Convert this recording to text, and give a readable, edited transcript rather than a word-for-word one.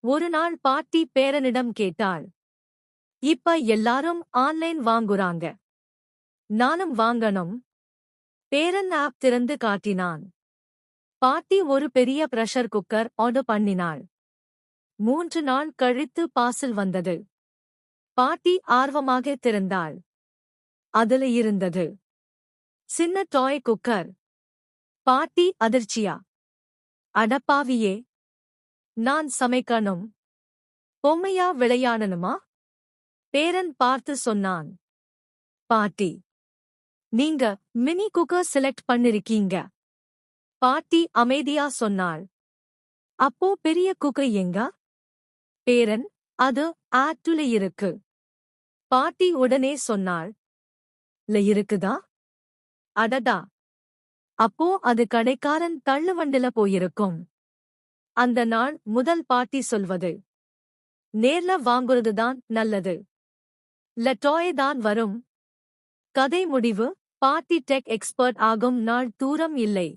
ஒரு நாள் பாட்டி பேரனிடம் கேட்டாள். இப்ப எல்லாரும் ஆன்லைன் வாங்குறாங்க. நானும் வாங்கணும். பேரன் ஆப் திறந்து காட்டினான். பாட்டி ஒரு பெரிய பிரஷர் குக்கர் ஆர்டர் பண்ணினாள். 3 நாள் கழித்து பார்சல் வந்தது. பாட்டி ஆர்வமாக திறந்தாள். அதுல இருந்தது சின்ன டாய் குக்கர். பாட்டி அதிர்ச்சியா, அடப்பாவியே, நான் சமைக்கணும், பொம்மையா விளையாடணுமா? பேரன் பார்த்து சொன்னான். பாட்டி, நீங்க மினி குக்கர் செலக்ட் பண்ணிருக்கீங்க. பாட்டி அமைதியா சொன்னாள். அப்போ பெரிய குக்கர் எங்க? பேரன், அது ஆட்டுல இருக்கு. பாட்டி உடனே சொன்னாள். ல இருக்குதா? அடடா, அப்போ அது கடைக்காரன் தள்ளுவண்டில போயிருக்கும். அந்த நாள் முதல் பாட்டி சொல்வது, நேர்ல வாங்குறதுதான் நல்லது. டாய் தான் வரும். கதை முடிவு. பாட்டி டெக் எக்ஸ்பர்ட் ஆகும் நாள் தூரம் இல்லை.